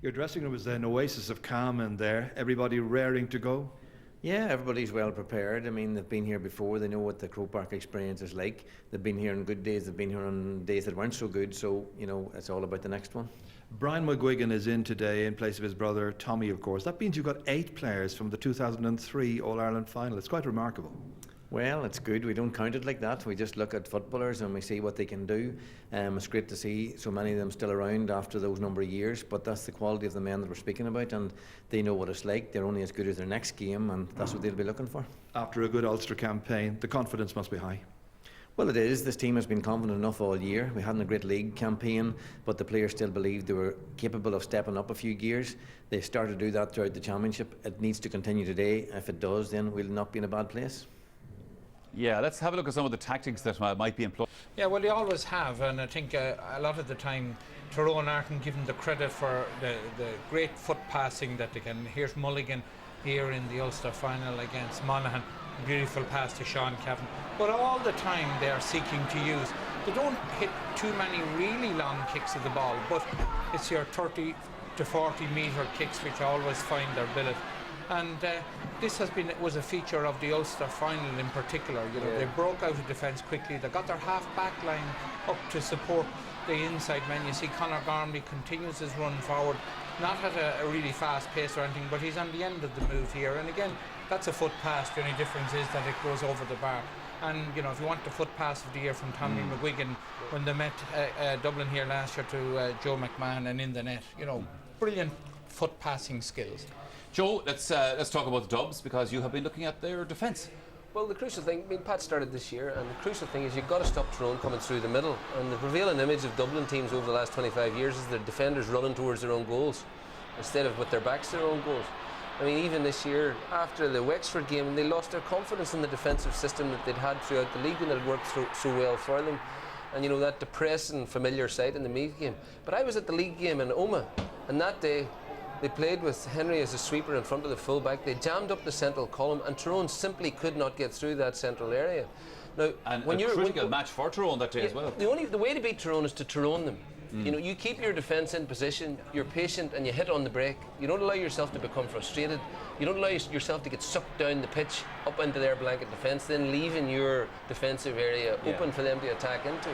Your dressing room is an oasis of calm in there. Everybody raring to go? Yeah, everybody's well prepared. I mean, they've been here before. They know what the Croke Park experience is like. They've been here on good days. They've been here on days that weren't so good. So, you know, it's all about the next one. Brian McGuigan is in today in place of his brother Tommy, of course. That means you've got 8 players from the 2003 All-Ireland final. It's quite remarkable. Well, it's good. We don't count it like that. We just look at footballers and we see what they can do. It's great to see so many of them still around after those number of years, but that's the quality of the men that we're speaking about, and they know what it's like. They're only as good as their next game, and that's what they'll be looking for. After a good Ulster campaign, the confidence must be high. Well, it is. This team has been confident enough all year. We hadn't a great league campaign, but the players still believed they were capable of stepping up a few gears. They started to do that throughout the championship. It needs to continue today. If it does, then we'll not be in a bad place. Yeah, let's have a look at some of the tactics that might be employed. Yeah, well, they always have, and I think a lot of the time Tyrone aren't given the credit for the great foot passing that they can. Here's Mulligan here in the Ulster final against Monaghan. Beautiful pass to Sean Cavan. But all the time they are seeking to use. They don't hit too many really long kicks of the ball, but it's your 30 to 40 metre kicks which always find their billet. And this was a feature of the Ulster final in particular. You know, they broke out of defence quickly. They got their half-back line up to support the inside men. You see Conor Gormley continues his run forward, not at a really fast pace or anything, but he's on the end of the move here. And again, that's a foot pass. The only difference is that it goes over the bar. And you know, if you want the foot pass of the year from Tommy McGuigan when they met Dublin here last year to Joe McMahon and in the net, you know, brilliant foot passing skills. Joe, let's talk about the Dubs, because you have been looking at their defence. Well, the crucial thing, I mean, Pat started this year, and the crucial thing is you've got to stop Tyrone coming through the middle. And the prevailing image of Dublin teams over the last 25 years is their defenders running towards their own goals instead of with their backs to their own goals. I mean, even this year, after the Wexford game, they lost their confidence in the defensive system that they'd had throughout the league and that had worked so well for them. And you know, that depressing familiar sight in the Meath game. But I was at the league game in Omagh, and that day they played with Henry as a sweeper in front of the full-back. They jammed up the central column, and Tyrone simply could not get through that central area. Now, and a critical match for Tyrone that day as well. The way to beat Tyrone is to Tyrone them. You know, you keep your defence in position, you're patient, and you hit on the break. You don't allow yourself to become frustrated. You don't allow yourself to get sucked down the pitch up into their blanket defence, then leaving your defensive area open for them to attack into.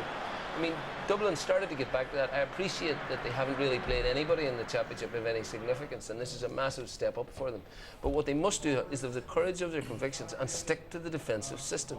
I mean, Dublin started to get back to that. I appreciate that they haven't really played anybody in the championship of any significance, and this is a massive step up for them. But what they must do is have the courage of their convictions and stick to the defensive system,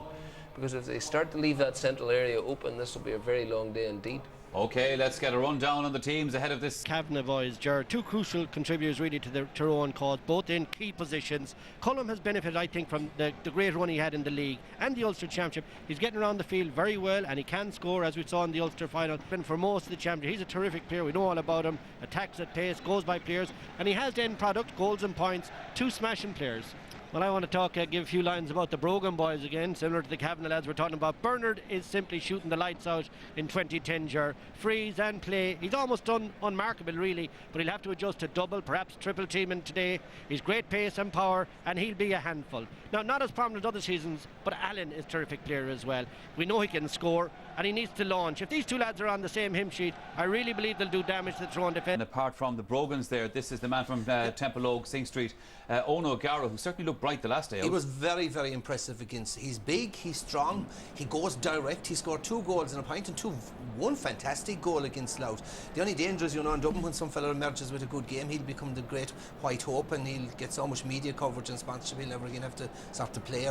because if they start to leave that central area open, this will be a very long day indeed. Okay, let's get a rundown on the teams ahead of this. Kavanagh boys, Gerard, two crucial contributors really to the Tyrone cause, both in key positions. Cullum has benefited, I think, from the great run he had in the league and the Ulster Championship. He's getting around the field very well, and he can score, as we saw in the Ulster final. And for most of the championship, he's a terrific player. We know all about him. Attacks at pace, goes by players, and he has the end product, goals and points, two smashing players. Well, I want to give a few lines about the Brogan boys again, similar to the Kavanagh lads we're talking about. Bernard is simply shooting the lights out in 2010, Ger. Freeze and play. He's almost done unmarkable, really, but he'll have to adjust to double, perhaps triple teaming today. He's great pace and power, and he'll be a handful. Now, not as prominent as other seasons, but Allen is a terrific player as well. We know he can score, and he needs to launch. If these two lads are on the same hymn sheet, I really believe they'll do damage to the Tyrone defence. And apart from the Brogans there, this is the man from Temple Oak, Sing Street, Ono O'Gara, who certainly looked bright the last day. He was very, very impressive against. He's big, he's strong, he goes direct. He scored 2 goals and a point and one fantastic goal against Louth. The only danger is, you know, in Dublin, when some fella emerges with a good game, he'll become the great white hope, and he'll get so much media coverage and sponsorship he'll never again have to start to play.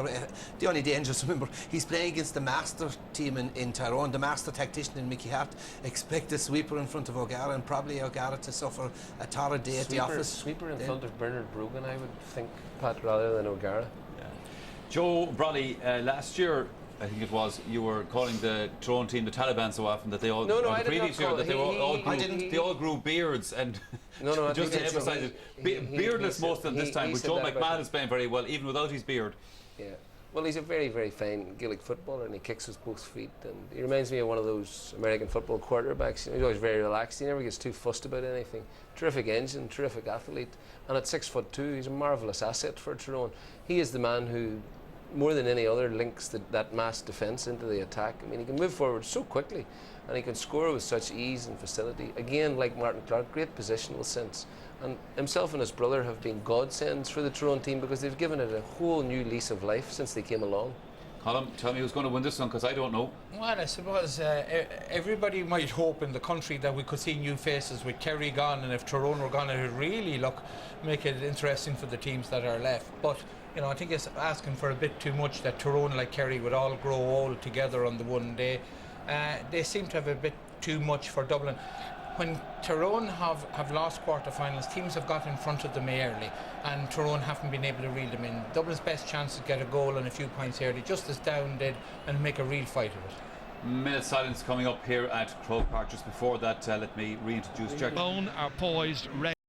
The only danger is, remember, he's playing against the master team in Tyrone, the master tactician in Mickey Hart. Expect a sweeper in front of O'Gara, and probably O'Gara to suffer a torrid day at the office. Sweeper in front of Bernard Brogan, I would think, Pat, rather than O'Gara. Joe Brolly, last year, I think it was, you were calling the Tyrone team the Taliban so often that they all, I did not call that they all grew beards, and just to emphasise it, beardless most of them this time, but Joe McMahon is playing very well, even without his beard. Yeah. Well, he's a very, very fine Gaelic footballer, and he kicks with both feet, and he reminds me of one of those American football quarterbacks. He's always very relaxed, he never gets too fussed about anything. Terrific engine, terrific athlete, and at 6'2", he's a marvellous asset for Tyrone. He is the man who more than any other, links that mass defence into the attack. I mean, he can move forward so quickly, and he can score with such ease and facility. Again, like Martin Clark, great positional sense. And himself and his brother have been godsends for the Tyrone team, because they've given it a whole new lease of life since they came along. Colin, tell me who's going to win this one, because I don't know. Well, I suppose everybody might hope in the country that we could see new faces with Kerry gone, and if Tyrone were gone, it would really make it interesting for the teams that are left. But you know, I think it's asking for a bit too much that Tyrone, like Kerry, would all grow old together on the one day. They seem to have a bit too much for Dublin. When Tyrone have lost quarter-finals, teams have got in front of them early, and Tyrone haven't been able to reel them in. Dublin's best chance to get a goal and a few points early, just as Down did, and make a real fight of it. Minute silence coming up here at Croke Park. Just before that, let me reintroduce Jack. Are poised, ready.